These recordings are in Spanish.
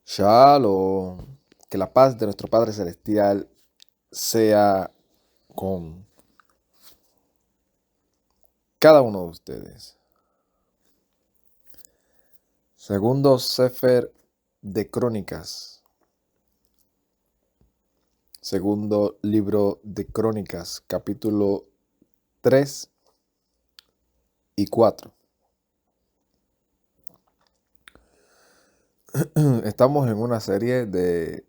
Shalom. Que la paz de nuestro Padre Celestial sea con cada uno de ustedes. Segundo Sefer de Crónicas. Segundo libro de Crónicas, capítulo 3 y 4. Estamos en una serie de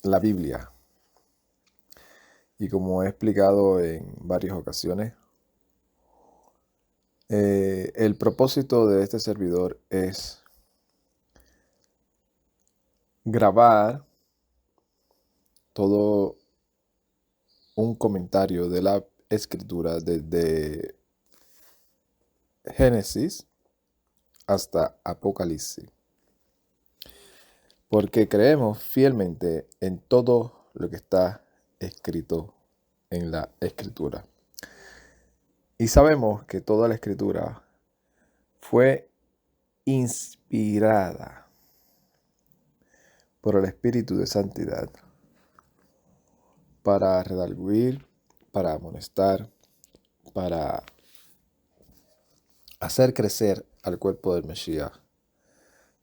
la Biblia. Y como he explicado en varias ocasiones, el propósito de este servidor es grabar todo un comentario de la escritura desde Génesis hasta Apocalipsis, porque creemos fielmente en todo lo que está escrito en la escritura. Y sabemos que toda la escritura fue inspirada por el Espíritu de Santidad para redarguir, para amonestar, para hacer crecer al cuerpo del Mesías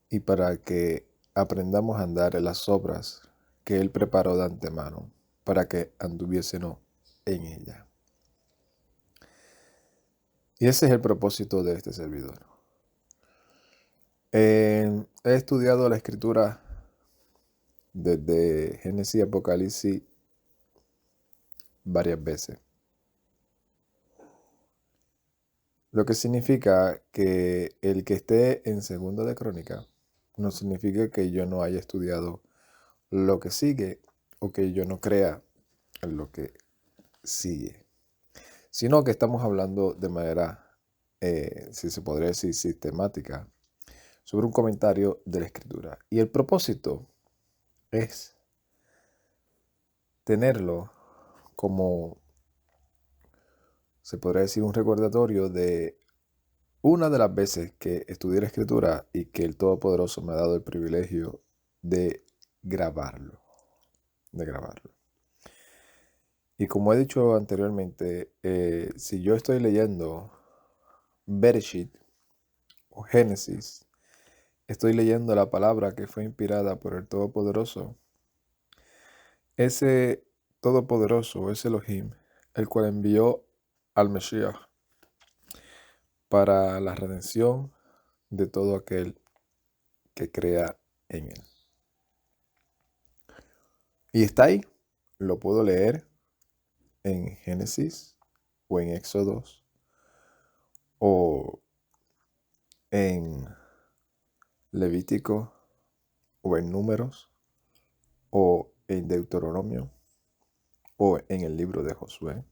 y para que aprendamos a andar en las obras que Él preparó de antemano para que anduviésemos en ella. Y ese es el propósito de este servidor. He estudiado la escritura desde Génesis y Apocalipsis varias veces. Lo que significa que el que esté en Segundo de Crónica no significa que yo no haya estudiado lo que sigue o que yo no crea en lo que sigue, sino que estamos hablando de manera, si se podría decir, sistemática, sobre un comentario de la escritura. Y el propósito es tenerlo como, se podría decir, un recordatorio de una de las veces que estudié la escritura y que el Todopoderoso me ha dado el privilegio de grabarlo. Y como he dicho anteriormente, si yo estoy leyendo Bereshit o Génesis, estoy leyendo la palabra que fue inspirada por el Todopoderoso. Ese Todopoderoso es Elohim, el cual envió al Mesías para la redención de todo aquel que crea en él. Y está ahí, lo puedo leer en Génesis o en Éxodos o en Levítico o en Números o en Deuteronomio o en el libro de Josué.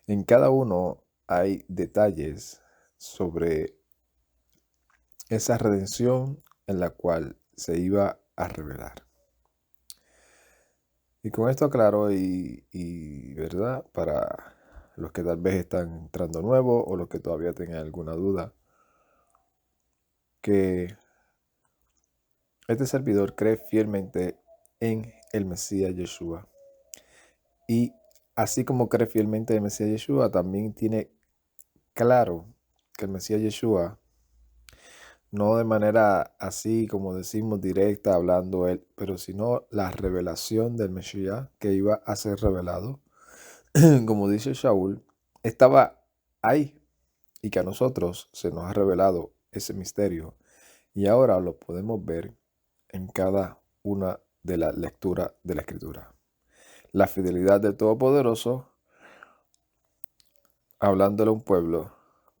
En cada uno hay detalles sobre esa redención en la cual se iba a revelar. Y con esto aclaro y verdad, para los que tal vez están entrando nuevos o los que todavía tengan alguna duda, que este servidor cree fielmente en el Mesías Yeshua. Y así como cree fielmente en el Mesías Yeshua, también tiene claro que el Mesías Yeshua, no de manera así como decimos directa hablando él, pero sino la revelación del Mesías que iba a ser revelado, como dice Shaul, estaba ahí y que a nosotros se nos ha revelado ese misterio y ahora lo podemos ver en cada una de las lecturas de la Escritura. La fidelidad del Todopoderoso hablándole a un pueblo,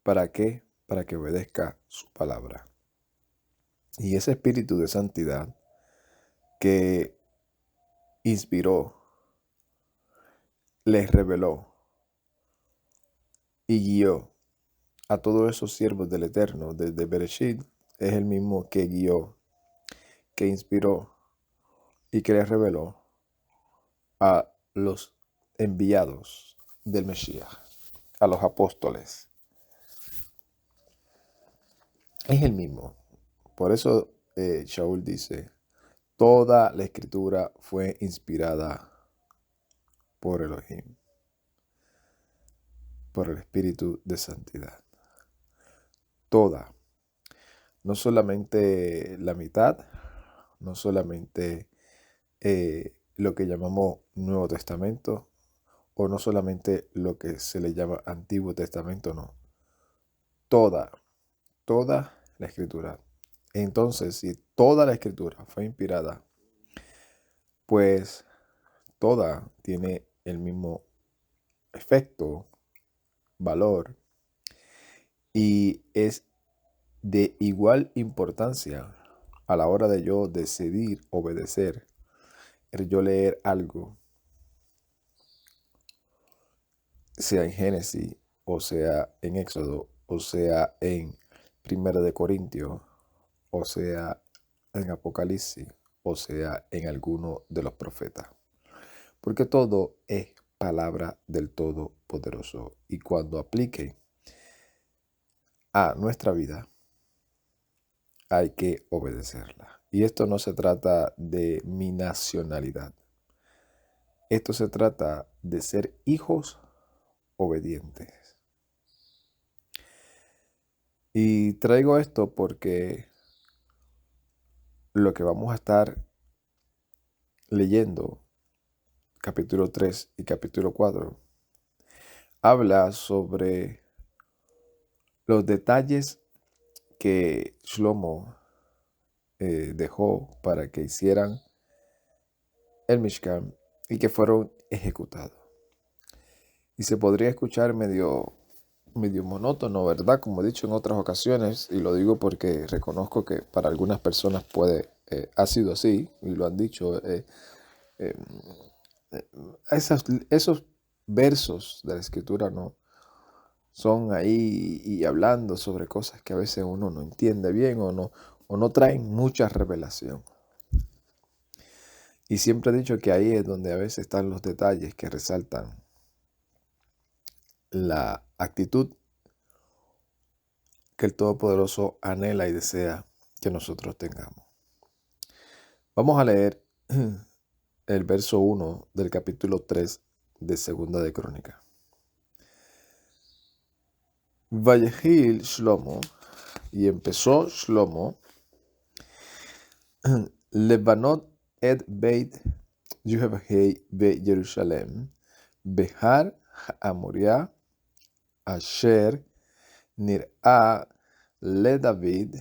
¿para qué? Para que obedezca su palabra. Y ese espíritu de santidad que inspiró, les reveló y guió a todos esos siervos del Eterno desde Bereshit, es el mismo que guió, que inspiró y que les reveló a los enviados del Mesías, a los apóstoles. Es el mismo. Por eso Shaul dice, toda la escritura fue inspirada por Elohim, por el Espíritu de Santidad. Toda, no solamente la mitad, no solamente lo que llamamos Nuevo Testamento, o no solamente lo que se le llama Antiguo Testamento, no. Toda la escritura. Entonces, si toda la escritura fue inspirada, pues toda tiene el mismo efecto, valor, y es de igual importancia a la hora de yo decidir obedecer, el yo leer algo, sea en Génesis, o sea en Éxodo, o sea en Primera de Corintios, o sea en Apocalipsis, o sea en alguno de los profetas. Porque todo es palabra del Todopoderoso. Y cuando aplique a nuestra vida, hay que obedecerla. Y esto no se trata de mi nacionalidad. Esto se trata de ser hijos obedientes. Y traigo esto porque lo que vamos a estar leyendo, capítulo 3 y capítulo 4, habla sobre los detalles que Shlomo dejó para que hicieran el Mishkan y que fueron ejecutados. Y se podría escuchar medio monótono, ¿verdad? Como he dicho en otras ocasiones, y lo digo porque reconozco que para algunas personas ha sido así, y lo han dicho. Esos versos de la Escritura no son ahí y hablando sobre cosas que a veces uno no entiende bien o no traen mucha revelación. Y siempre he dicho que ahí es donde a veces están los detalles que resaltan la actitud que el Todopoderoso anhela y desea que nosotros tengamos. Vamos a leer el verso 1 del capítulo 3 de Segunda de Crónica. Vayehil Shlomo, y empezó Shlomo, Lebanot et Beit Yehovahei be Jerusalem, Behar Amoria, Asher Nir'a le David,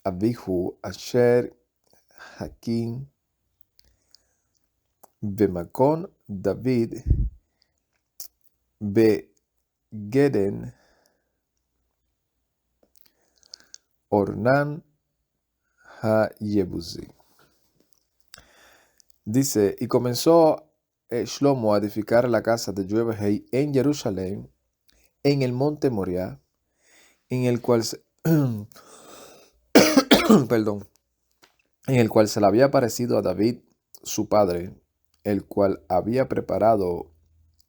Abihu, Asher Hakim, Bemakon David, Begeden, Ornan ha-Yebusi. Dice, y comenzó Shlomo a edificar la casa de Yehovahei en Jerusalén, en el monte Moriah, en el cual perdón, en el cual se le había aparecido a David, su padre, el cual había preparado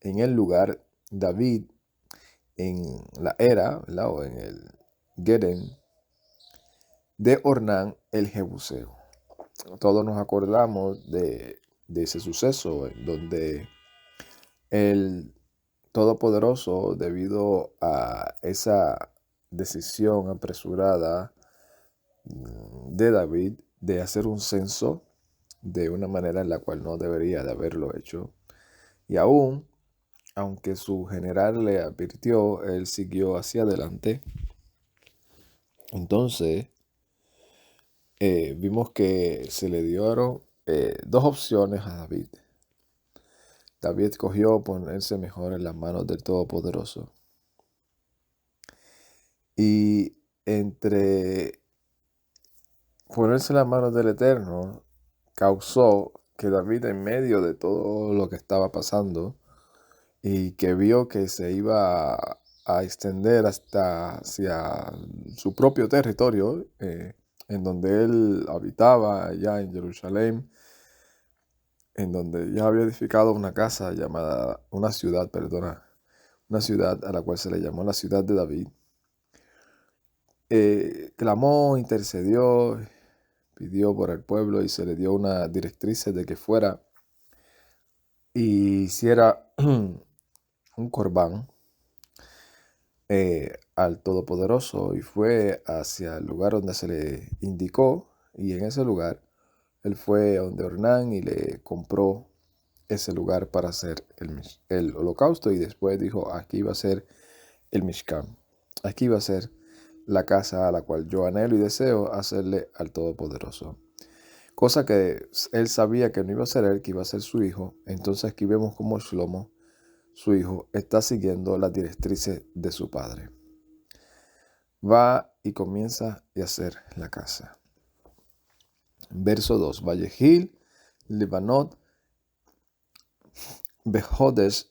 en el lugar David en la era, ¿verdad? O en el Geden de Ornán el Jebuseo. Todos nos acordamos de ese suceso en donde el Todopoderoso, debido a esa decisión apresurada de David de hacer un censo de una manera en la cual no debería de haberlo hecho, y aunque su general le advirtió, él siguió hacia adelante. Entonces vimos que se le dieron dos opciones a David. David escogió ponerse mejor en las manos del Todopoderoso. Y entre ponerse en las manos del Eterno causó que David, en medio de todo lo que estaba pasando y que vio que se iba a extender hasta hacia su propio territorio, en donde él habitaba, allá en Jerusalén, en donde ya había edificado una ciudad a la cual se le llamó la ciudad de David. clamó, intercedió, pidió por el pueblo y se le dio una directriz de que fuera y hiciera un corbán al Todopoderoso, y fue hacia el lugar donde se le indicó, y en ese lugar él fue a donde Ornán y le compró ese lugar para hacer el holocausto, y después dijo: aquí va a ser el Mishkan, aquí va a ser la casa a la cual yo anhelo y deseo hacerle al Todopoderoso. Cosa que él sabía que no iba a ser él, que iba a ser su hijo. Entonces aquí vemos cómo Shlomo, su hijo, está siguiendo las directrices de su padre. Va y comienza a hacer la casa. Verso 2. Vayehil, Libanot, Behodesh,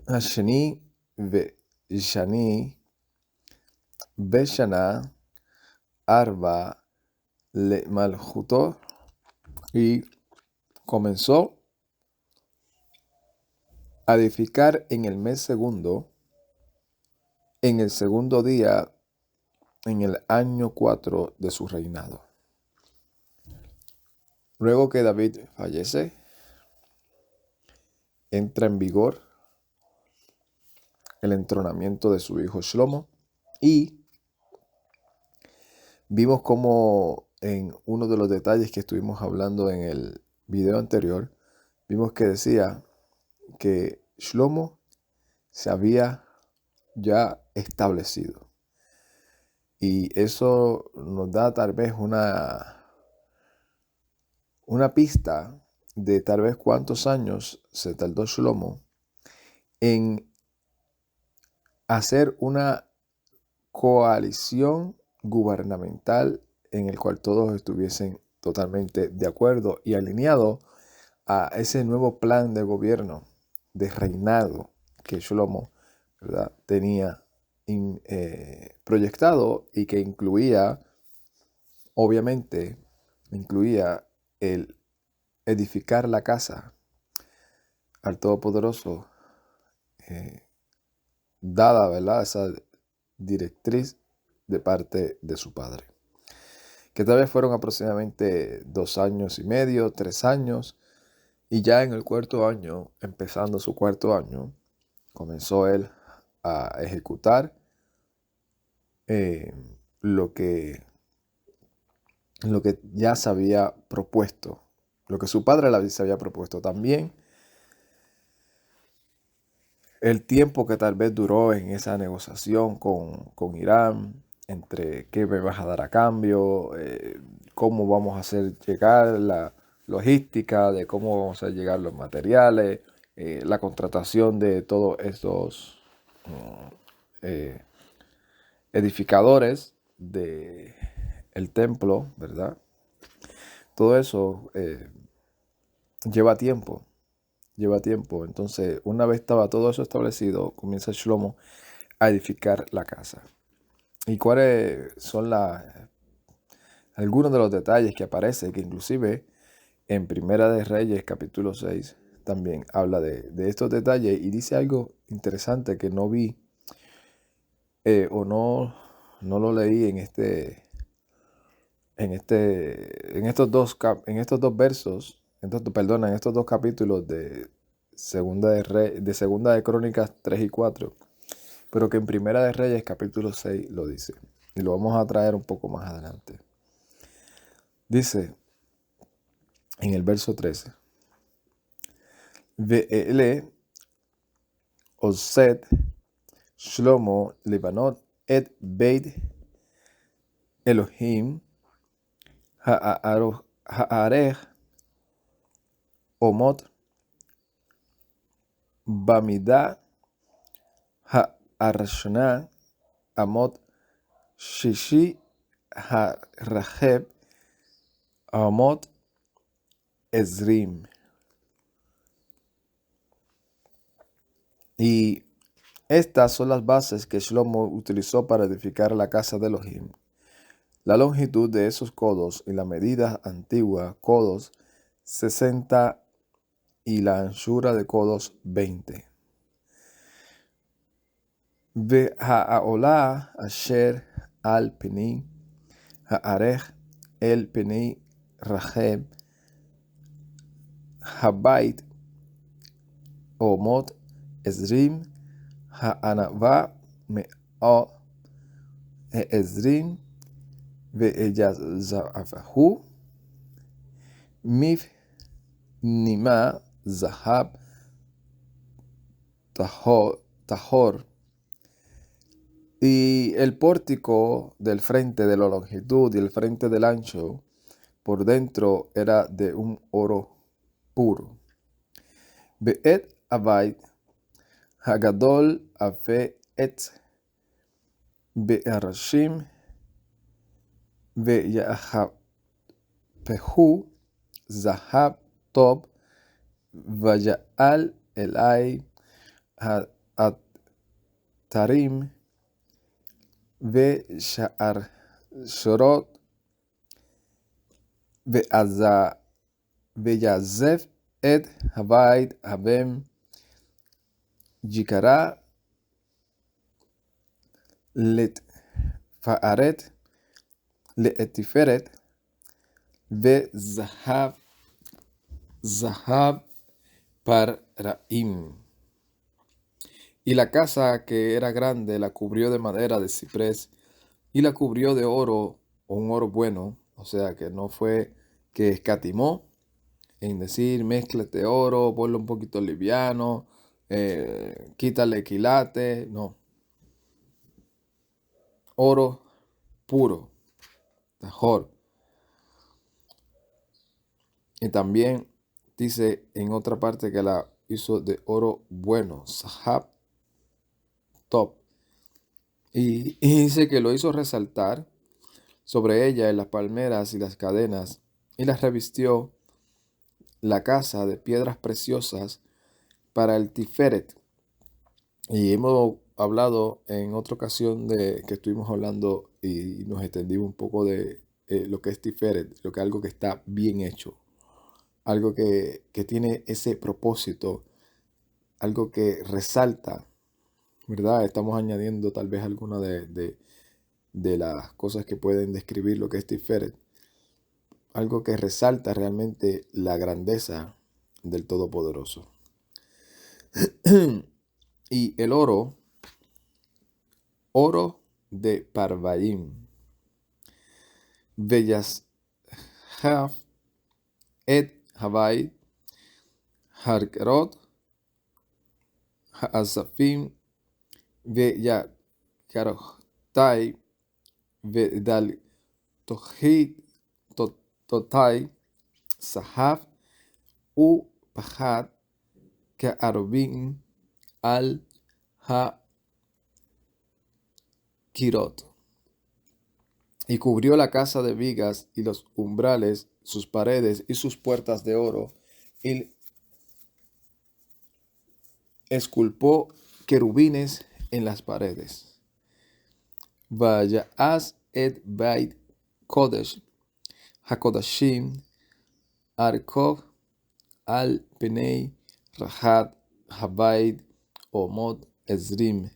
Hasheni, Veshani, Beshana, Arba, Le Malchuto, y comenzó a edificar en el mes segundo, en el segundo día, en el año 4 de su reinado. Luego que David fallece, entra en vigor el entronamiento de su hijo Shlomo, y vimos como en uno de los detalles que estuvimos hablando en el video anterior, vimos que decía que Shlomo se había ya establecido. Y eso nos da tal vez una pista de tal vez cuántos años se tardó Shlomo en hacer una coalición gubernamental en el cual todos estuviesen totalmente de acuerdo y alineados a ese nuevo plan de gobierno, de reinado que Shlomo, ¿verdad?, tenía proyectado, y que obviamente incluía el edificar la casa al Todopoderoso, dada, ¿verdad?, esa directriz de parte de su padre, que tal vez fueron aproximadamente 2 años y medio, 3 años, y ya en el cuarto año, empezando su cuarto año, comenzó él a ejecutar lo que ya se había propuesto, lo que su padre se había propuesto. También el tiempo que tal vez duró en esa negociación con Irán, entre qué me vas a dar a cambio, cómo vamos a hacer llegar la logística, de cómo vamos a hacer llegar los materiales, la contratación de todos estos edificadores del templo, ¿verdad? Todo eso lleva tiempo. Entonces, una vez estaba todo eso establecido, comienza Shlomo a edificar la casa. ¿Y cuáles son algunos de los detalles que aparecen? Que inclusive en Primera de Reyes, capítulo 6, también habla de estos detalles, y dice algo interesante que no vi o no lo leí en estos dos versos, en estos dos capítulos de Segunda de Crónicas 3 y 4, pero que en Primera de Reyes capítulo 6 lo dice, y lo vamos a traer un poco más adelante. Dice en el verso 13: Ve'ele Osed Shlomo Libanot et Beit Elohim Ha'arech Omot Bamidah Ha'arshana Amot Shishi Ha'racheb Amot Ezrim. Y estas son las bases que Shlomo utilizó para edificar la casa de Elohim. La longitud de esos codos y la medida antigua, codos 60, y la anchura de codos 20. Ve'ha'olah asher al Peni Haarej el Peni Rahem Habait Omot Ezrim Ha'anava Me'o Ezrim Ve'eyazafahu Mif Nima Zahab Tahor. Y el pórtico del frente de la longitud y el frente del ancho por dentro era de un oro puro. Be'et Abait Hagadol Afe Et Be'arashim Ve'yahapehu Zahab Tob Vaya'al Elai Tarim Ve'sha'ar Shorot Ve'yazef Et Habait Habem Jikara Let Fa'aret Le'etiferet Ve'zahab Parraim. Y la casa que era grande la cubrió de madera de ciprés y la cubrió de oro, o un oro bueno, o sea que no fue que escatimó en decir mézclate oro, ponlo un poquito liviano, quítale quilate, no. Oro puro, mejor. Y también dice en otra parte que la hizo de oro bueno, Sahab Top. Y dice que lo hizo resaltar sobre ella en las palmeras y las cadenas, y las revistió la casa de piedras preciosas para el Tiferet. Y hemos hablado en otra ocasión de que estuvimos hablando y nos extendimos un poco de lo que es Tiferet, lo que es algo que está bien hecho, algo que tiene ese propósito, algo que resalta, ¿verdad? Estamos añadiendo tal vez alguna de las cosas que pueden describir lo que es Tiferet, algo que resalta realmente la grandeza del Todopoderoso. Y el oro de Parvaim, Bellas Haf Et Havai Harkerot Haazafim Veyakarotai Vedal Totai Sahaf U Pahat Ka'arobim al Ha-Kirot. Y cubrió la casa de vigas y los umbrales, sus paredes y sus puertas de oro, y esculpó querubines en las paredes. Vaya'az et bait kodesh hakodashim arkov al penei rahat habayit omod ezrim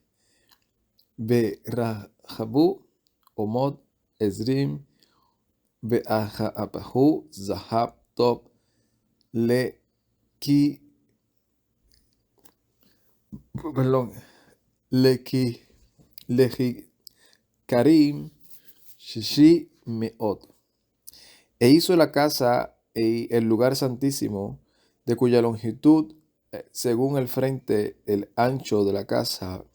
ve'rahabu omod ezrim ve'ahapahu zahab top Karim Shishi Meot. E hizo la casa y el lugar santísimo, de cuya longitud, según el frente, el ancho de la casa,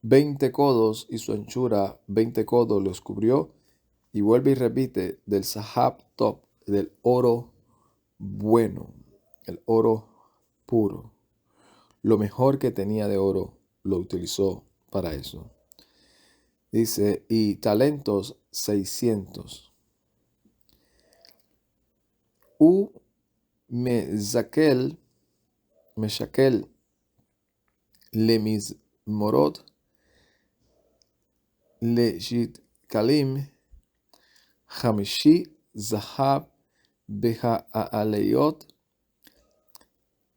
20 codos, y su anchura 20 codos los cubrió. Y vuelve y repite, del Sahab Top, del oro bueno, el oro puro. Lo mejor que tenía de oro lo utilizó para eso. Dice, y talentos 600. Meshakel lemizmorot leshitkalim hamishi zahab beha'aleyot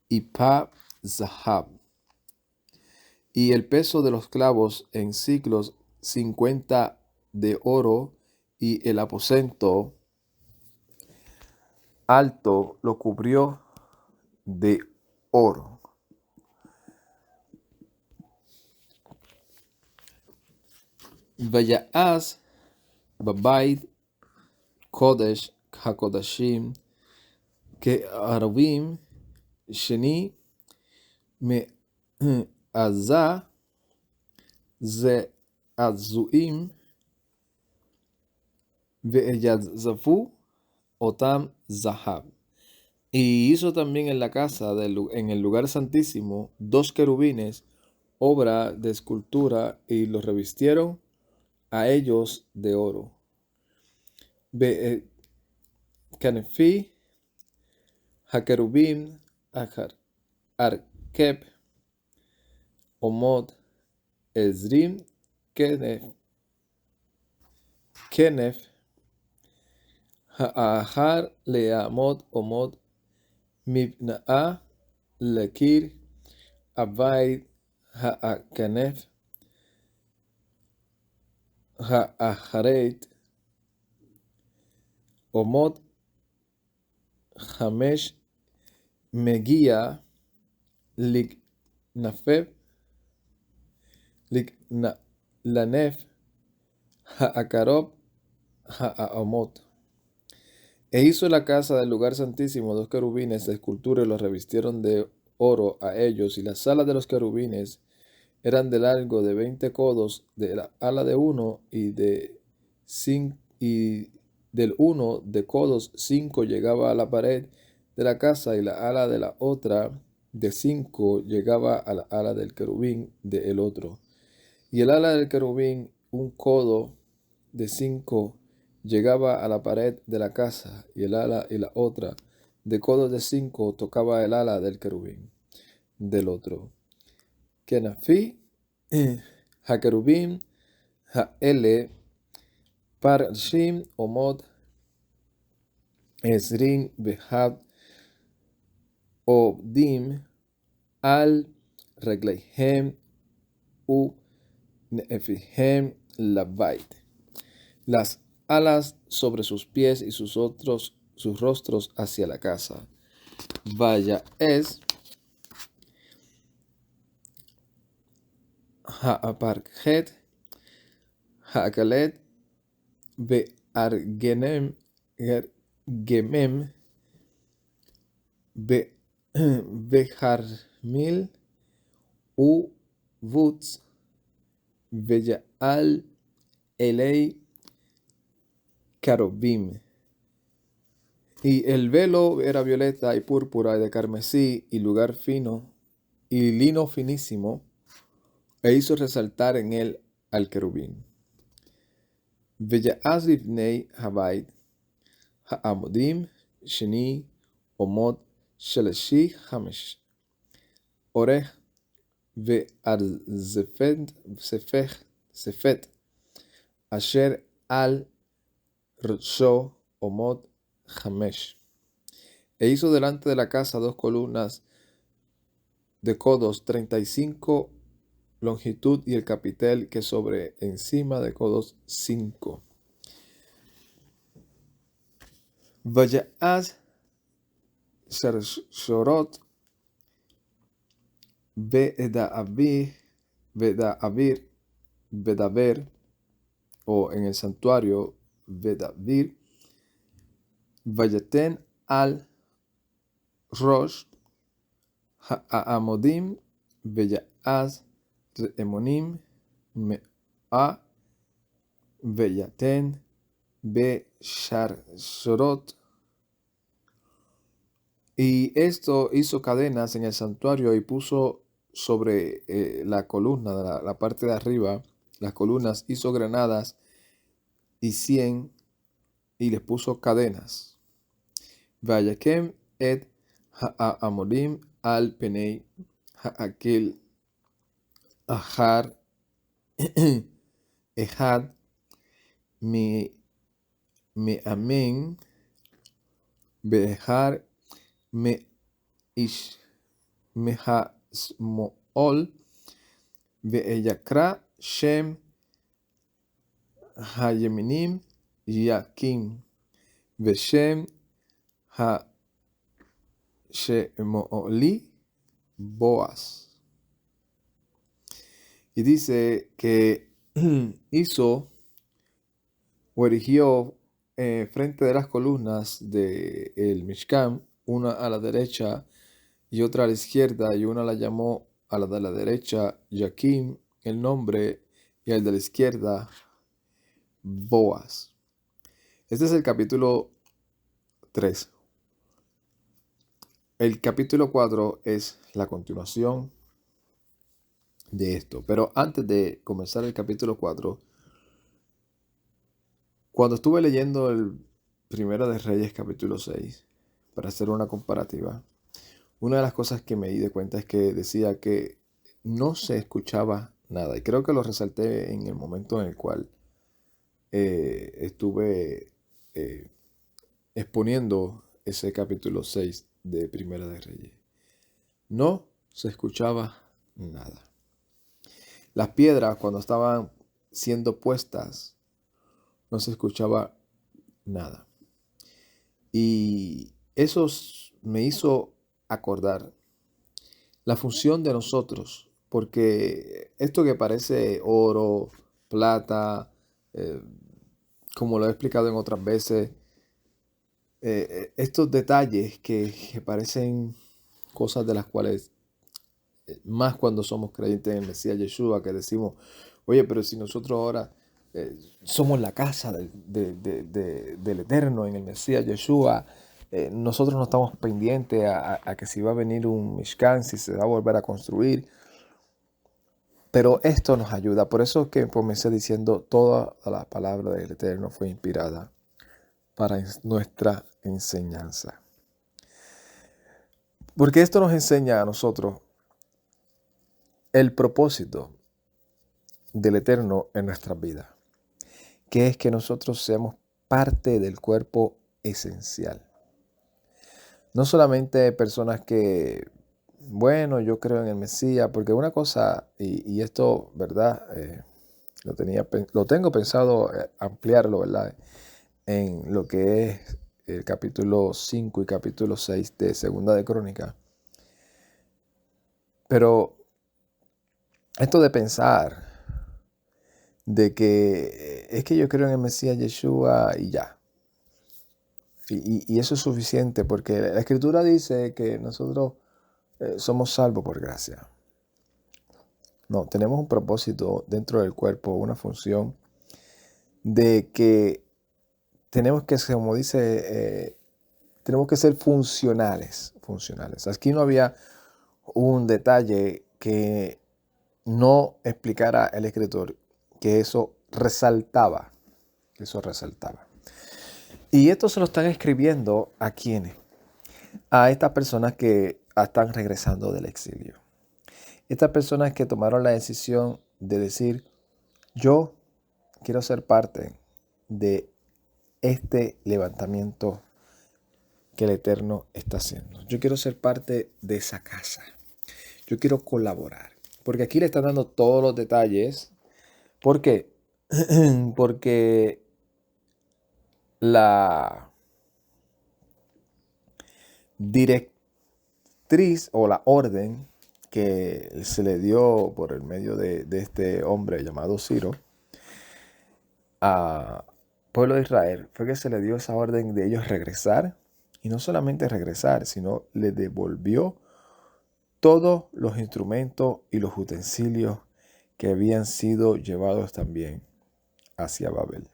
y pa zahab. Y el peso de los clavos en ciclos 50 de oro, y el aposento alto lo cubrió de oro. Vaya'az b'bayit kodesh hakodashim ke'aruvim sheni me'azah ze'azuim ve'eyazafu otam zahab. Y hizo también en la casa, en el lugar santísimo, 2 querubines, obra de escultura, y los revistieron a ellos de oro. Be'kanefi hakerubim arkeb omod ezrim kenef ha'ahar le'amod omod mibna'a lekir abayit ha'akanef ha'aharet omod hamesh megia lanef ha'akarob ha'amot. E hizo la casa del lugar santísimo 2 querubines de escultura, y los revistieron de oro a ellos, y las alas de los querubines eran de largo de 20 codos, de la ala de uno, y del uno de codos 5 llegaba a la pared de la casa, y la ala de la otra de 5 llegaba a la ala del querubín del otro. Y el ala del querubín, un codo de 5, llegaba a la pared de la casa, y el ala y la otra de codos de 5 tocaba el ala del querubín del otro. Kenafi hakerubim ha'ele parshim omod ezrin behad obdim al regleihem u nefihem labait. Las alas sobre sus pies y sus rostros hacia la casa. Vaya es ha'aparjet ha'akalet be'argemem beharmil u vutz veya'al elei carobim. Y el velo era violeta y púrpura y de carmesí y lugar fino y lino finísimo, e hizo resaltar en él al querubín. Veya'az livnei habayit ha'amodim sheni omod sheleshi hamesh orej ve'arzefet asher al Rosho omod hamesh. E hizo delante de la casa 2 columnas de codos 35 longitud, y el capitel que sobre encima de codos 5. Vaya'az sharshorot vedaver, o en el santuario vedavir, vayaten al rosh ha'amodim veya'az re'emonim me'a veyaten besharshorot. Y esto hizo cadenas en el santuario, y puso sobre la columna, la parte de arriba, las columnas, hizo granadas y 100, y les puso cadenas. Vayakem et ha'amodim al penei ha'akil ahar ehad mi amen behar me ish mehasmool ve'eyakra shem Hayeminim, Yakim, Veshem, Shemooli, Boaz. Y dice que hizo o erigió frente de las columnas del Mishkan, una a la derecha y otra a la izquierda, y una la llamó a la de la derecha Yakim, el nombre, y al de la izquierda Boaz. Este es el capítulo 3. El capítulo 4 es la continuación de esto. Pero antes de comenzar el capítulo 4, cuando estuve leyendo el Primera de Reyes capítulo 6, para hacer una comparativa, una de las cosas que me di de cuenta es que decía que no se escuchaba nada. Y creo que lo resalté en el momento en el cual estuve exponiendo ese capítulo 6 de Primera de Reyes. No se escuchaba nada. Las piedras, cuando estaban siendo puestas, no se escuchaba nada. Y eso me hizo acordar la función de nosotros, porque esto que parece oro, plata, como lo he explicado en otras veces, estos detalles que parecen cosas de las cuales, más cuando somos creyentes en el Mesías Yeshua, que decimos, oye, pero si nosotros ahora somos la casa del Eterno en el Mesías Yeshua, nosotros no estamos pendientes a que si va a venir un Mishkan, si se va a volver a construir. Pero esto nos ayuda. Por eso es que comencé diciendo, toda la palabra del Eterno fue inspirada para nuestra enseñanza. Porque esto nos enseña a nosotros el propósito del Eterno en nuestras vidas, que es que nosotros seamos parte del cuerpo esencial. No solamente personas que, bueno, yo creo en el Mesías, porque una cosa, y esto, ¿verdad? Lo tengo pensado ampliarlo, ¿verdad? En lo que es el capítulo 5 y capítulo 6 de Segunda de Crónica. Pero esto de pensar de que es que yo creo en el Mesías Yeshua y ya. Y eso es suficiente, porque la Escritura dice que nosotros somos salvos por gracia. No, tenemos un propósito dentro del cuerpo, una función de que tenemos que, como dice, tenemos que ser funcionales. Aquí no había un detalle que no explicara el escritor, que eso resaltaba. Y esto se lo están escribiendo ¿a quiénes? A estas personas que están regresando del exilio. Estas personas que tomaron la decisión de decir, yo quiero ser parte de este levantamiento que el Eterno está haciendo. Yo quiero ser parte de esa casa. Yo quiero colaborar. Porque aquí le están dando todos los detalles. ¿Por qué? Porque la directriz o la orden que se le dio por el medio de este hombre llamado Ciro al pueblo de Israel fue que se le dio esa orden de ellos regresar, y no solamente regresar, sino le devolvió todos los instrumentos y los utensilios que habían sido llevados también hacia Babel.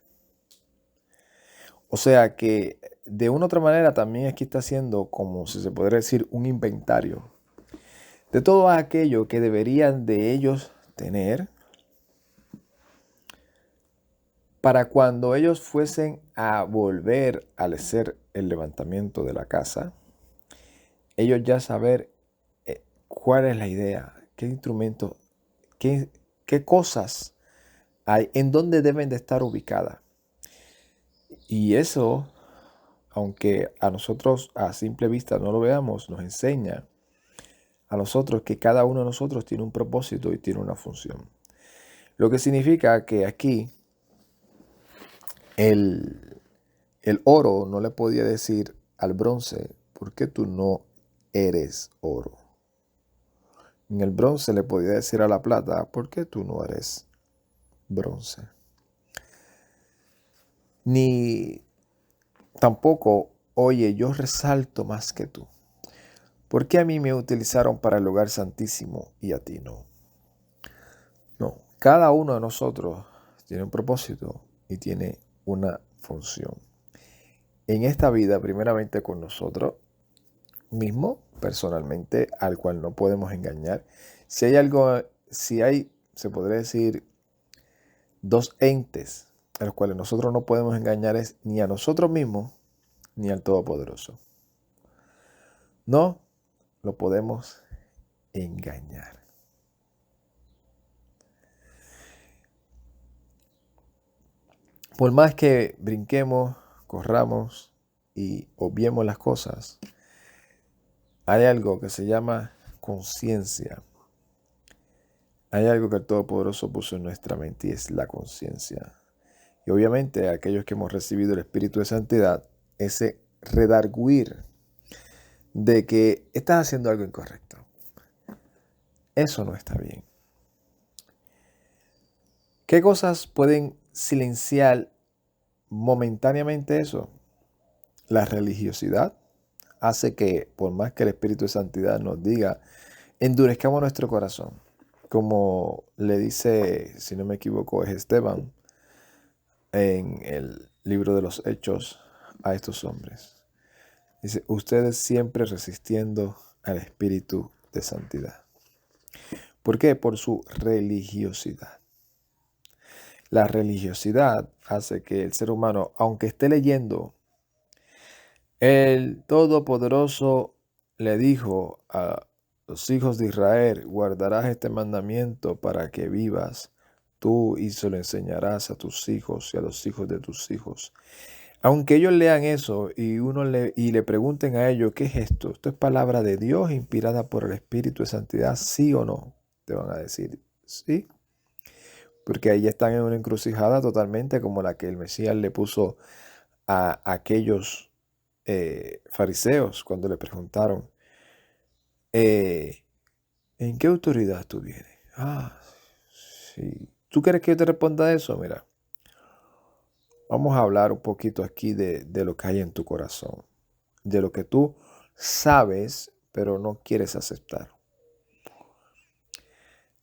O sea que de una u otra manera también aquí está haciendo, como si se podría decir, un inventario de todo aquello que deberían de ellos tener para cuando ellos fuesen a volver a hacer el levantamiento de la casa, ellos ya saber cuál es la idea, qué instrumento, qué cosas hay, en dónde deben de estar ubicadas. Y eso, aunque a nosotros a simple vista no lo veamos, nos enseña a nosotros que cada uno de nosotros tiene un propósito y tiene una función. Lo que significa que aquí El, el oro no le podía decir al bronce, ¿por qué tú no eres oro? En el bronce le podía decir a la plata, ¿por qué tú no eres bronce? Ni tampoco, oye, yo resalto más que tú. ¿Por qué a mí me utilizaron para el lugar santísimo y a ti no? No, cada uno de nosotros tiene un propósito y tiene una función. En esta vida, primeramente con nosotros mismos, personalmente, al cual no podemos engañar. Si hay algo, se podría decir, dos entes a los cuales nosotros no podemos engañar es ni a nosotros mismos ni al Todopoderoso. No lo podemos engañar. Por más que brinquemos, corramos y obviemos las cosas, hay algo que se llama conciencia. Hay algo que el Todopoderoso puso en nuestra mente y es la conciencia. Y obviamente aquellos que hemos recibido el Espíritu de Santidad, ese redarguir de que estás haciendo algo incorrecto. Eso no está bien. ¿Qué cosas pueden silenciar momentáneamente eso? La religiosidad hace que, por más que el Espíritu de Santidad nos diga, endurezcamos nuestro corazón. Como le dice, si no me equivoco, es Esteban en el libro de los Hechos a estos hombres. Dice, ustedes siempre resistiendo al Espíritu de Santidad. ¿Por qué? Por su religiosidad. La religiosidad hace que el ser humano, aunque esté leyendo, el Todopoderoso le dijo a los hijos de Israel, guardarás este mandamiento para que vivas tú y se lo enseñarás a tus hijos y a los hijos de tus hijos. Aunque ellos lean eso y le pregunten a ellos, ¿qué es esto? ¿Esto es palabra de Dios inspirada por el Espíritu de Santidad? ¿Sí o no? Te van a decir, sí. Porque ahí están en una encrucijada totalmente como la que el Mesías le puso a aquellos fariseos cuando le preguntaron, ¿en qué autoridad tú vienes? Ah, sí. ¿Tú quieres que yo te responda eso? Mira, vamos a hablar un poquito aquí de lo que hay en tu corazón, de lo que tú sabes, pero no quieres aceptar.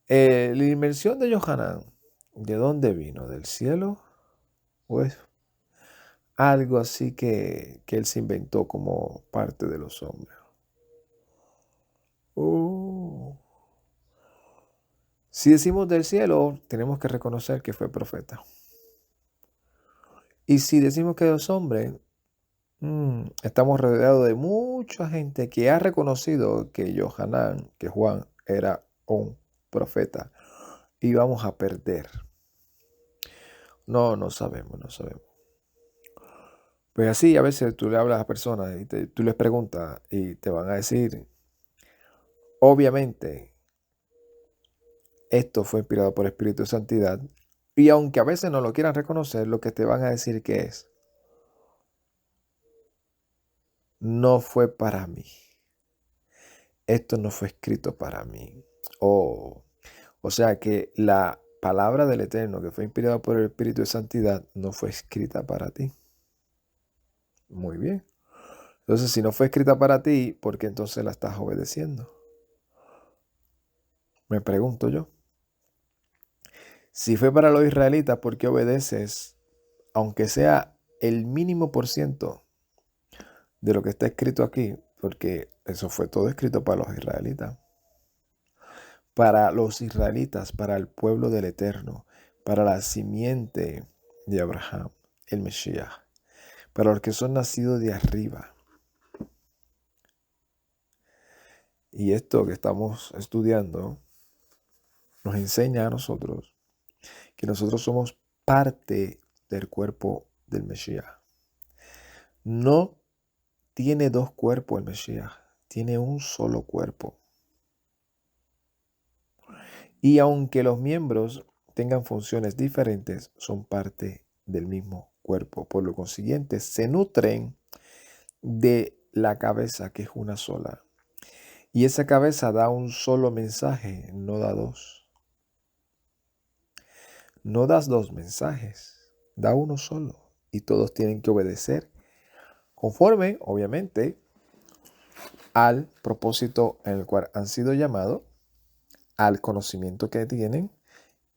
La inmersión de Yohanan, ¿de dónde vino? ¿Del cielo? ¿O es algo así que él se inventó como parte de los hombres? Oh. Si decimos del cielo, tenemos que reconocer que fue profeta. Y si decimos que es hombre, estamos rodeados de mucha gente que ha reconocido que Yohanan, que Juan, era un profeta. Y vamos a perder. No sabemos, no sabemos. Pues así a veces tú le hablas a personas y tú les preguntas y te van a decir, obviamente, esto fue inspirado por el Espíritu de Santidad. Y aunque a veces no lo quieran reconocer, lo que te van a decir que es, no fue para mí. Esto no fue escrito para mí. O sea que la palabra del Eterno que fue inspirada por el Espíritu de Santidad no fue escrita para ti. Muy bien. Entonces, si no fue escrita para ti, ¿por qué entonces la estás obedeciendo? Me pregunto yo. Si fue para los israelitas, ¿por qué obedeces, aunque sea el mínimo por ciento de lo que está escrito aquí? Porque eso fue todo escrito para los israelitas. Para los israelitas, para el pueblo del Eterno, para la simiente de Abraham, el Mesías, para los que son nacidos de arriba. Y esto que estamos estudiando nos enseña a nosotros que nosotros somos parte del cuerpo del Mesías. No tiene dos cuerpos el Mesías, tiene un solo cuerpo. Y aunque los miembros tengan funciones diferentes, son parte del mismo cuerpo. Por lo consiguiente, se nutren de la cabeza, que es una sola. Y esa cabeza da un solo mensaje, no da dos. No das dos mensajes, da uno solo. Y todos tienen que obedecer conforme, obviamente, al propósito en el cual han sido llamados, al conocimiento que tienen,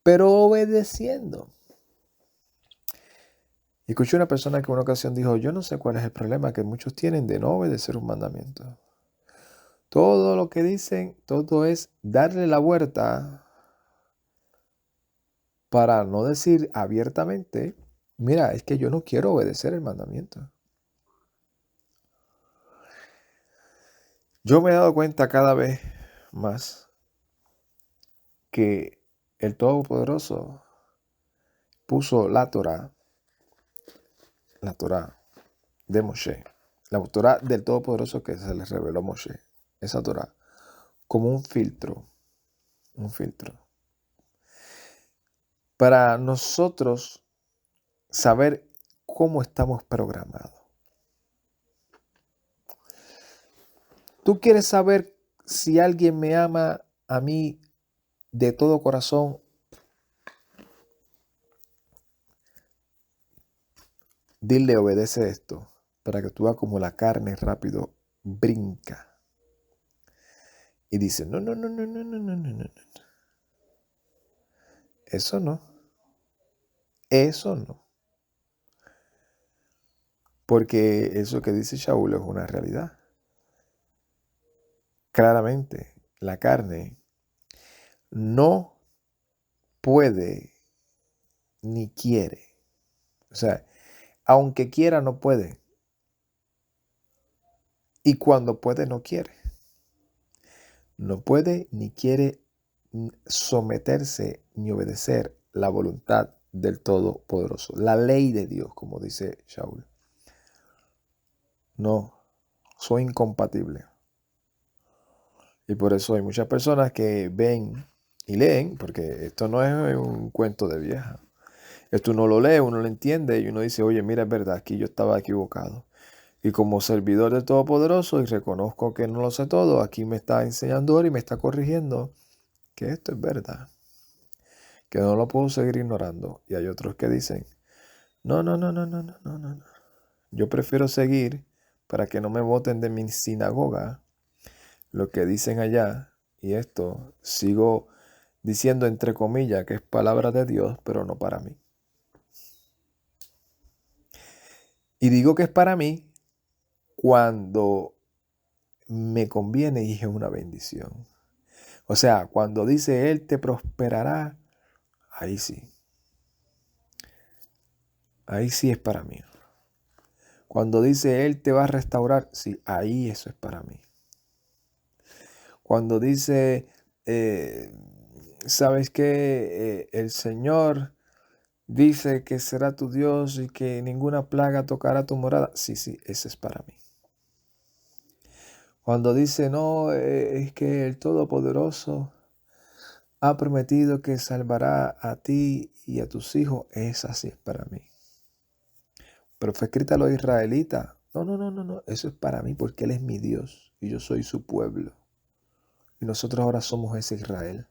pero obedeciendo. Y escuché una persona que en una ocasión dijo, yo no sé cuál es el problema que muchos tienen de no obedecer un mandamiento. Todo lo que dicen, todo es darle la vuelta para no decir abiertamente, mira, es que yo no quiero obedecer el mandamiento. Yo me he dado cuenta cada vez más que el Todopoderoso puso la Torá de Moshe, la Torá del Todopoderoso que se le reveló a Moshe, esa Torá, como un filtro para nosotros saber cómo estamos programados. ¿Tú quieres saber si alguien me ama a mí de todo corazón? Dile, obedece esto, para que tú veas como la carne rápido brinca. Y dice, no. Eso no. Porque eso que dice Shaul es una realidad. Claramente, la carne no puede ni quiere. O sea, aunque quiera, no puede. Y cuando puede, no quiere. No puede ni quiere someterse ni obedecer la voluntad del Todopoderoso. La ley de Dios, como dice Shaul. No, soy incompatible. Y por eso hay muchas personas que ven y leen, porque esto no es un cuento de vieja. Esto uno lo lee, uno lo entiende y uno dice, oye, mira, es verdad, aquí yo estaba equivocado. Y como servidor del Todopoderoso, y reconozco que no lo sé todo, aquí me está enseñando y me está corrigiendo que esto es verdad, que no lo puedo seguir ignorando. Y hay otros que dicen, no. Yo prefiero seguir para que no me voten de mi sinagoga lo que dicen allá, y esto sigo diciendo entre comillas que es palabra de Dios, pero no para mí. Y digo que es para mí cuando me conviene y es una bendición. O sea, cuando dice Él te prosperará, ahí sí. Ahí sí es para mí. Cuando dice Él te va a restaurar, sí, ahí eso es para mí. Cuando dice, ¿sabes qué? El Señor dice que será tu Dios y que ninguna plaga tocará tu morada. Sí, ese es para mí. Cuando dice, no, es que el Todopoderoso ha prometido que salvará a ti y a tus hijos, esa sí es para mí. Pero fue escrita a los israelitas. No, eso es para mí porque Él es mi Dios y yo soy su pueblo. Y nosotros ahora somos ese Israel.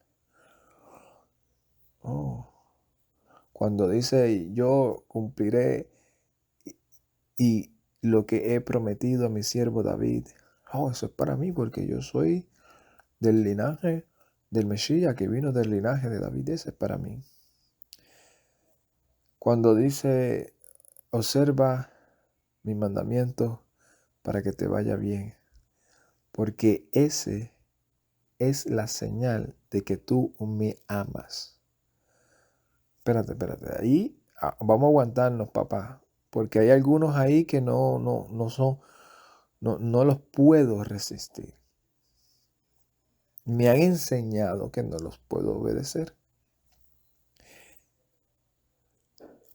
Oh. Cuando dice, yo cumpliré y lo que he prometido a mi siervo David. Oh, eso es para mí porque yo soy del linaje del Mesías que vino del linaje de David. Ese es para mí. Cuando dice, observa mi mandamiento para que te vaya bien. Porque ese es la señal de que tú me amas. Espérate. Ahí vamos a aguantarnos, papá. Porque hay algunos ahí que no los puedo resistir. Me han enseñado que no los puedo obedecer.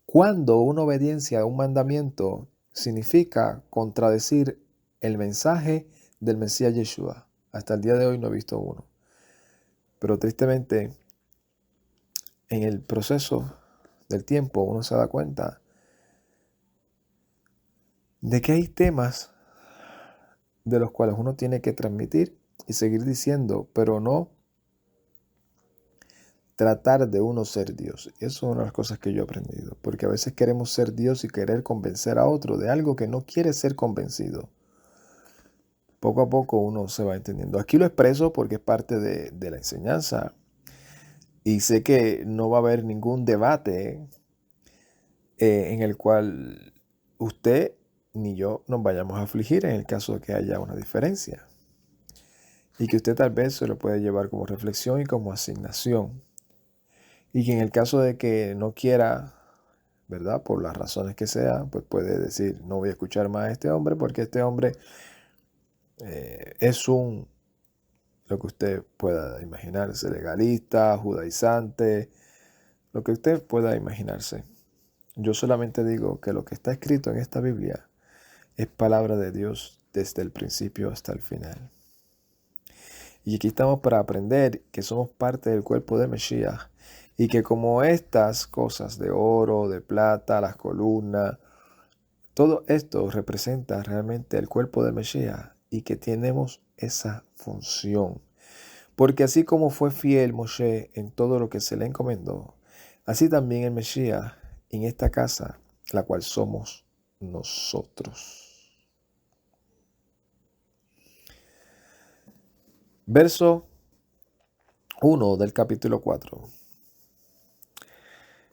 Cuando una obediencia a un mandamiento significa contradecir el mensaje del Mesías Yeshua. Hasta el día de hoy no he visto uno. Pero tristemente, en el proceso del tiempo uno se da cuenta de que hay temas de los cuales uno tiene que transmitir y seguir diciendo, pero no tratar de uno ser Dios. Y eso es una de las cosas que yo he aprendido, porque a veces queremos ser Dios y querer convencer a otro de algo que no quiere ser convencido. Poco a poco uno se va entendiendo. Aquí lo expreso porque es parte de la enseñanza y sé que no va a haber ningún debate en el cual usted ni yo nos vayamos a afligir en el caso de que haya una diferencia. Y que usted tal vez se lo puede llevar como reflexión y como asignación. Y que en el caso de que no quiera, ¿verdad? Por las razones que sea, pues puede decir, no voy a escuchar más a este hombre porque este hombre es lo que usted pueda imaginarse, legalista, judaizante, lo que usted pueda imaginarse. Yo solamente digo que lo que está escrito en esta Biblia es palabra de Dios desde el principio hasta el final. Y aquí estamos para aprender que somos parte del cuerpo de Mesías y que como estas cosas de oro, de plata, las columnas, todo esto representa realmente el cuerpo de Mesías y que tenemos esa función. Porque así como fue fiel Moshe en todo lo que se le encomendó, así también el Mesías en esta casa, la cual somos nosotros. Verso 1 del capítulo 4.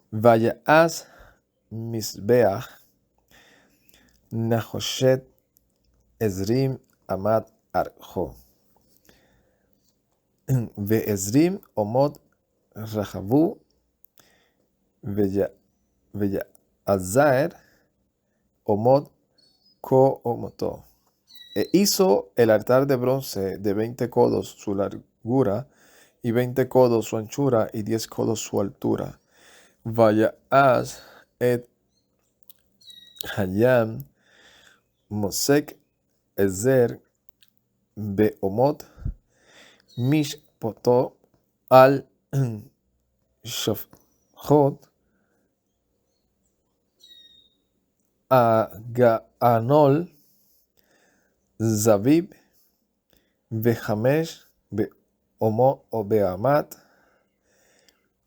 Vaya'az Misbeach Nahoshet Ezrim Amad Arjo Ve'ezrim Omod Rahavu Ve'azaer Omod Ko Omoto. E hizo el altar de bronce de 20 codos su largura y 20 codos su anchura y 10 codos su altura. Vaya'az et Hayam Mosek Ezer Beomot Mishpoto al Shofhot Agaanol Zavib Vehamesh Beomot o Beamat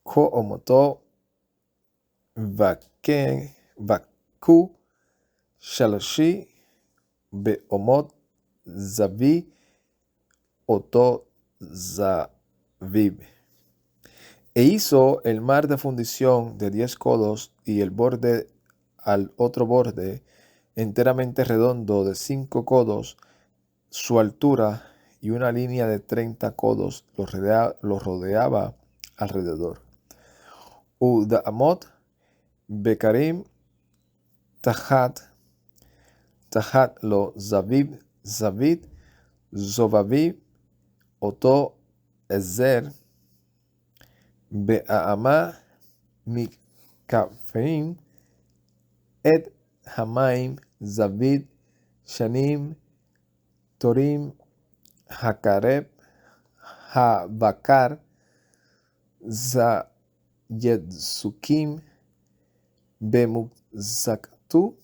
Ko Omoto Vaku Shaloshi Beomot Zavi Oto Zavib. E hizo el mar de fundición de 10 codos y el borde al otro borde enteramente redondo de 5 codos, su altura y una línea de 30 codos lo rodeaba alrededor. Udaamot Bekarim Tahat lo Zavid Zovavib Oto Ezer Be'ama Mikafim Et Hamaim Zavid Shanim Torim Hakareb Habakar Zayedsukim Bemuzaktu.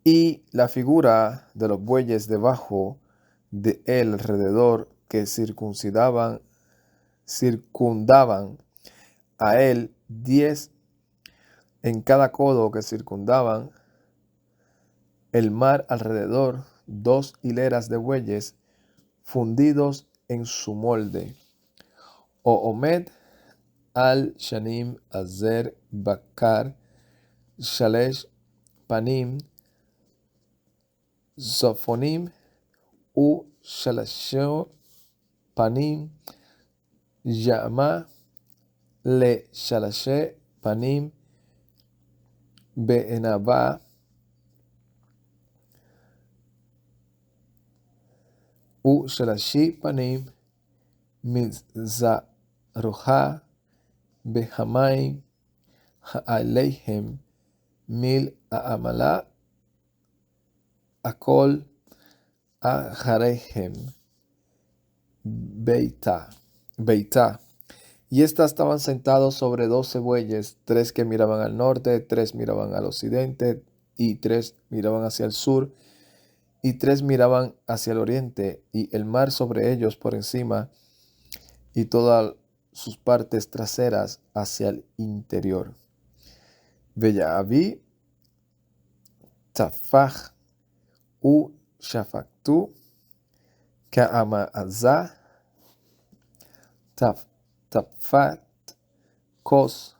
Y la figura de los bueyes debajo de él alrededor que circundaban a él 10 en cada codo que circundaban el mar alrededor, 2 hileras de bueyes fundidos en su molde. O Omed al Shanim Azer Bakar Shalesh Panim Zofonim U Shalasho Panim Yama Le Shalashe Panim Be'enaba U Shalashi Panim Mizaroha Behamaim Ha'aleihem Mil A'amala Akol Aharehem Beita. Y estas estaban sentados sobre 12 bueyes, 3 que miraban al norte, 3 miraban al occidente, y 3 miraban hacia el sur, y 3 miraban hacia el oriente, y el mar sobre ellos por encima, y todas sus partes traseras hacia el interior. Veyavi tafaj u shafaktu ka'ama'azah tafat kos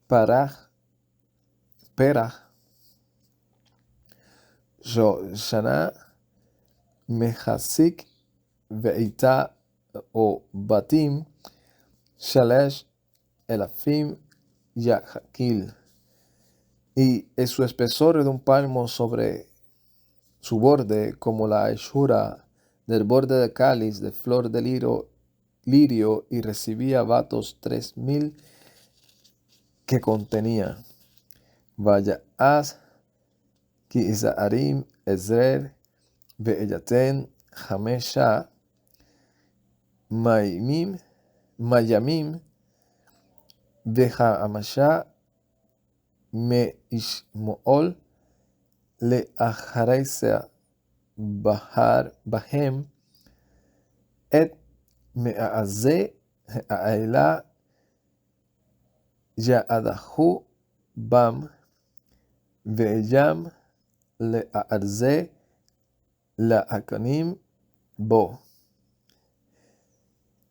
perach shana mechasik ve'ita o batim shalesh elafim yahakil. Y es su espesor de un palmo sobre su borde, como la hechura del borde de cáliz de flor de lirio, y recibía batos 3000 que contenía. Vaya as ki Isarim Ezrer ve'eyaten Hamesha Mayamim veja amasha me ishmool le ajareisa bahar bahem et me'aze ha'ela ya'adahu bam ve'yam le a'arze la akanim bo.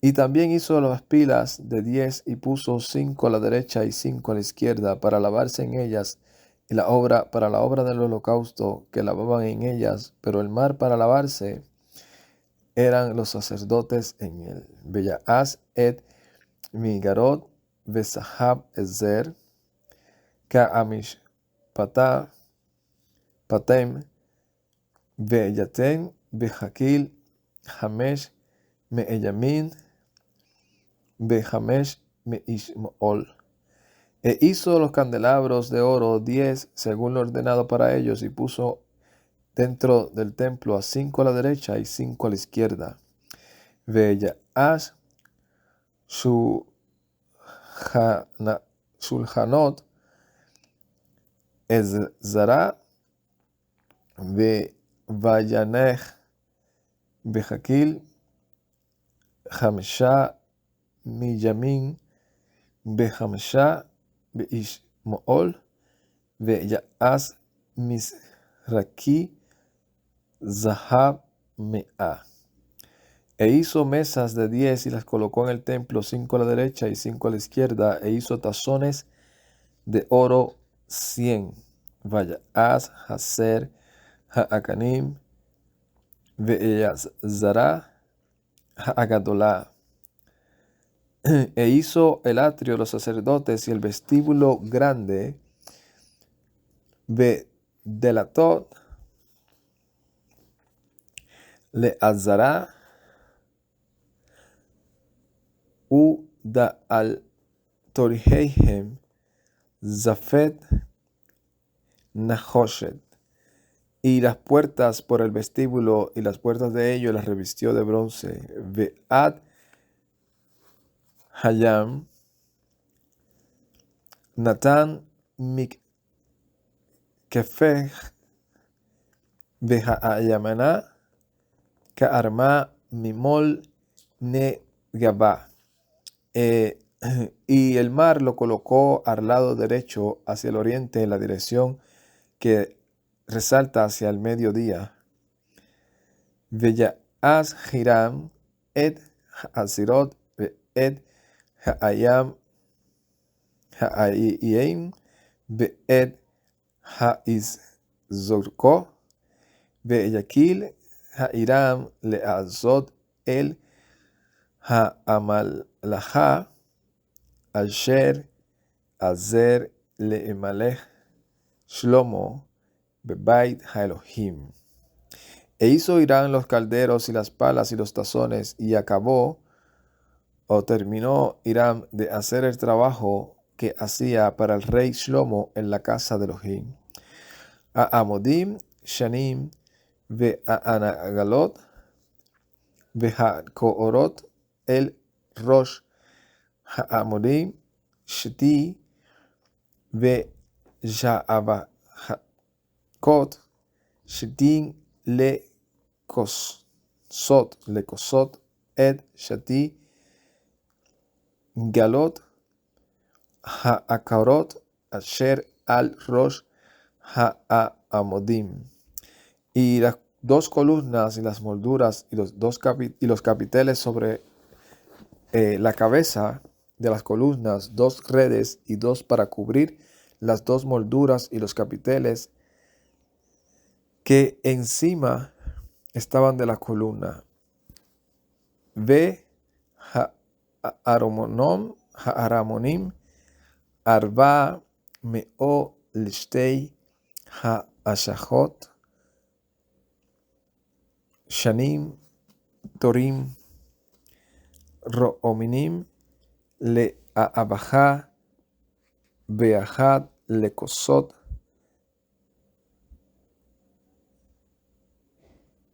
Y también hizo las pilas de 10 y puso 5 a la derecha y 5 a la izquierda para lavarse en ellas, y para la obra del holocausto que lavaban en ellas, pero el mar para lavarse eran los sacerdotes en él. Veyaas et migarot vesahab ezer ka'amish patem veyaten bejakil hamesh me'eyamin bejamesh me'ishmool. E hizo los candelabros de oro 10 según lo ordenado para ellos, y puso dentro del templo a 5 a la derecha y 5 a la izquierda. Veyaas shulchanot ezara vayanech bejakil hamesha miyamin behamesha beishmool veyaas misraki zahab mea. E hizo mesas de 10 y las colocó en el templo, 5 a la derecha y 5 a la izquierda, e hizo tazones de oro 100. Vayaas haser ha'akanim ve'eyazara ha'agadolah. E hizo el atrio de los sacerdotes y el vestíbulo grande delatot le azara u da al toriheihem zafet nahoshet. Y las puertas por el vestíbulo y las puertas de ellos las revistió de bronce. Ve'at hayam natan mikefej veha'ayamana ka'arma mimol ne gabá. Y el mar lo colocó al lado derecho hacia el oriente, en la dirección que resalta hacia el mediodía. Veyaas Hiram et ha'azirot et ha'ayam ha'ayim et ha'izorko veyakil ha'iram le'azot el ha'amalaha asher azer le'emalech Shlomo bebait ha'elohim. E hizo Irán los calderos y las palas y los tazones, y acabó o terminó Irán de hacer el trabajo que hacía para el rey Shlomo en la casa de Elohim. A Amodim, Shanim, ve a Anagalot, ve a Koorot, el Rosh, a Amodim, Shti, ve Ja'aba Kot, Shitin le kosot, et Shati, Galot, Ha'akarot, Asher al Rosh Ha'amodim. Y las dos columnas y las molduras y los capiteles sobre la cabeza de las columnas, dos redes y dos para cubrir las dos molduras y los capiteles que encima estaban de la columna. Ve ha'aramonim arba meo lishtei ha'ashachot shanim torim ro'ominim le abaja be'ahad le kosot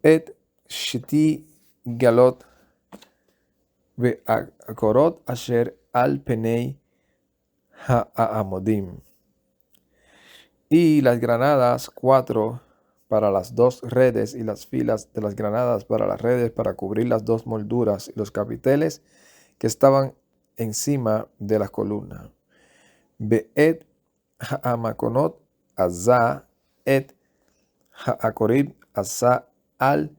et shiti galot ve'akorot asher al penei ha'amodim. Y las granadas, 4 para las dos redes y las filas de las granadas para las redes para cubrir las dos molduras y los capiteles que estaban encima de la columna. Be'et ha'amakonot azza et ha'akorib azza al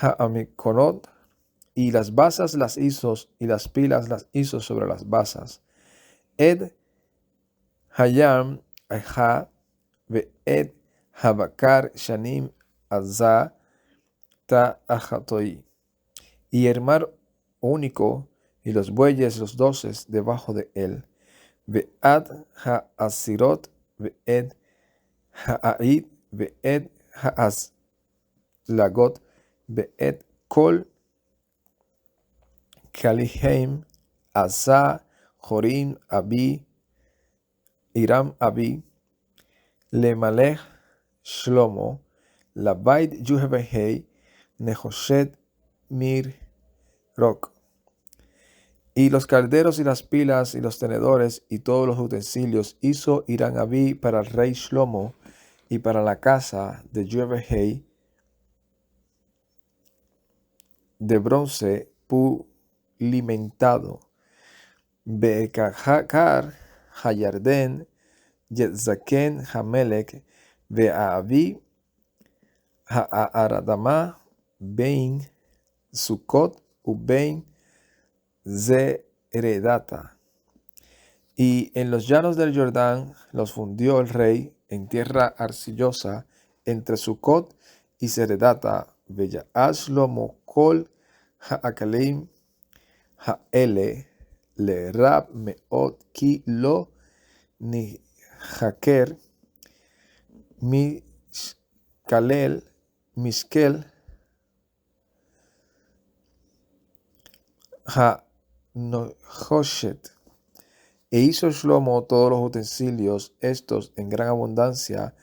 ha'amikonot, y las basas las hizo y las pilas las hizo sobre las basas. Ed hayam ha ve'ed habakar shanim azza ta'achatoi, y el mar único y los bueyes los 12 debajo de él. Ve'ad ha'asirot ve'ed ha'aid ve'ed ha'azlagot ve'ed kol Kaliheim, Asa, Jorim, Abi, Iram, Abi, Lemalech, Shlomo, Labait, Yuhebehei, Nehoshet, Mir, Rock. Y los calderos y las pilas y los tenedores y todos los utensilios hizo Irán Abi para el rey Shlomo y para la casa de Yuhebehei de bronce pulimentado. Be'ekahakar hayarden yetzaken hamelek ve'avi ha'aradama bein Sukkot ubein zeredata. Y en los llanos del Jordán los fundió el rey en tierra arcillosa entre Sukkot y Zeredata. Ve'ya'az Shlomo kol ha'akalim ha'ele le rab meot ki lo ni haker miskel ha nohoshet. E hizo Shlomo todos los utensilios estos en gran abundancia,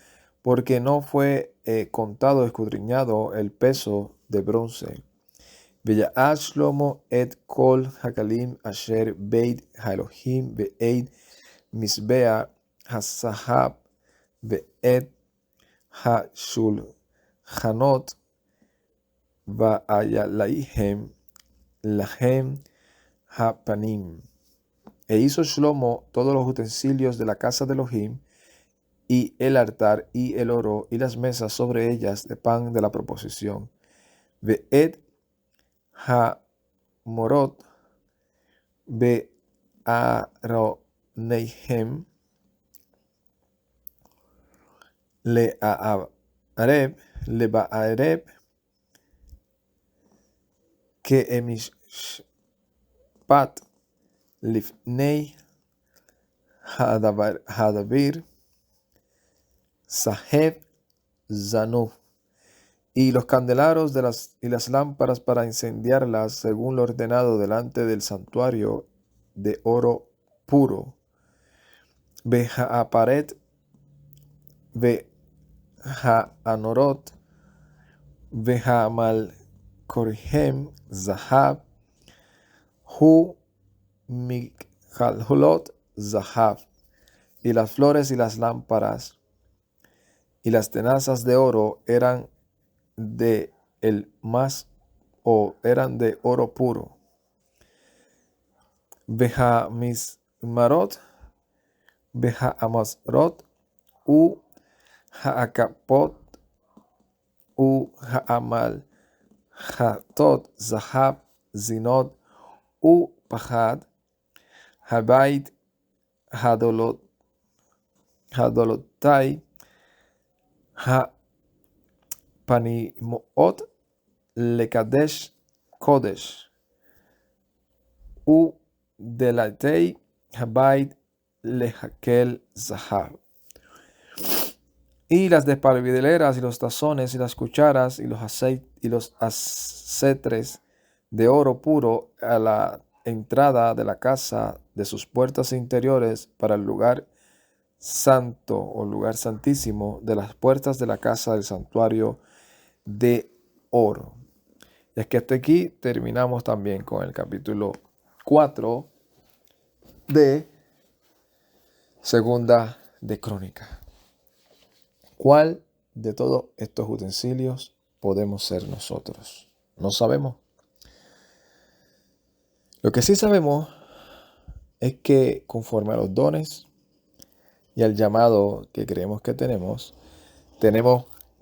porque no fue contado, escudriñado el peso de bronce. Ve'ya'az Shlomo et kol hakalim asher beit haElohim ve'ed misbea hasahab ve'ed hashulchanot va'ayalaihem lahem hapanim. E hizo Shlomo todos los utensilios de la casa de Elohim, y el altar, y el oro, y las mesas sobre ellas de pan de la proposición. Ve'ed ha-morot be'aroneihem leba'areb ke'emishpat lifnei hadavir saheb zanuf. Y los candelabros y las lámparas para incendiarlas según lo ordenado delante del santuario de oro puro. Beha'aparet, Beha'anorot, Beha'amalkorhem zahab, hu mikhalholot zahab. Y las flores y las lámparas y las tenazas de oro eran de oro puro. Behamismarot, Behamasrot, u Haakapot, u Haamal, Hatot, Zahab, Zinot, u Pahad, Habait, Hadolotai, Panimoot, Lekadesh, Kodesh, u Delatei, Habait, Lehakel, Zahab. Y las despalvideleras y los tazones y las cucharas y los acetres de oro puro a la entrada de la casa de sus puertas interiores para el lugar santo o lugar santísimo de las puertas de la casa del santuario de oro. Y es que hasta aquí terminamos también con el capítulo 4 de Segunda de Crónica. ¿Cuál de todos estos utensilios podemos ser nosotros? No sabemos. Lo que sí sabemos es que conforme a los dones y al llamado que creemos que tenemos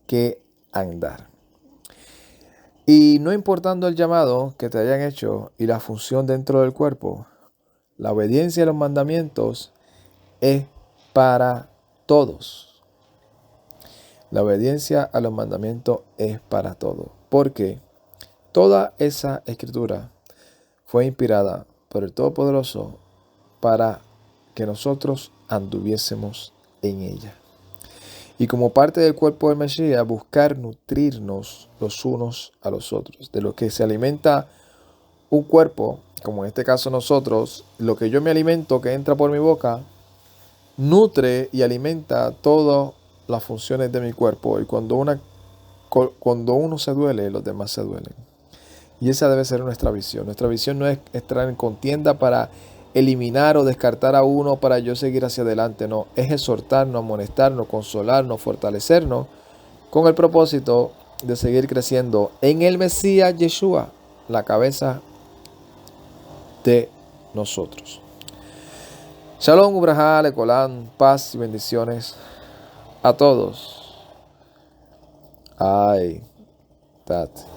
que andar. Y no importando el llamado que te hayan hecho y la función dentro del cuerpo, la obediencia a los mandamientos es para todos. La obediencia a los mandamientos es para todos. Porque toda esa escritura fue inspirada por el Todopoderoso para que nosotros anduviésemos en ella. Y como parte del cuerpo del Mesías, buscar nutrirnos los unos a los otros. De lo que se alimenta un cuerpo, como en este caso nosotros, lo que yo me alimento, que entra por mi boca, nutre y alimenta todas las funciones de mi cuerpo. Y cuando uno se duele, los demás se duelen. Y esa debe ser nuestra visión. Nuestra visión no es estar en contienda para eliminar o descartar a uno para yo seguir hacia adelante. No, es exhortarnos, amonestarnos, consolarnos, fortalecernos con el propósito de seguir creciendo en el Mesías Yeshua, la cabeza de nosotros. Shalom, Ubrahá, Lecolán, paz y bendiciones a todos. Ay, tat.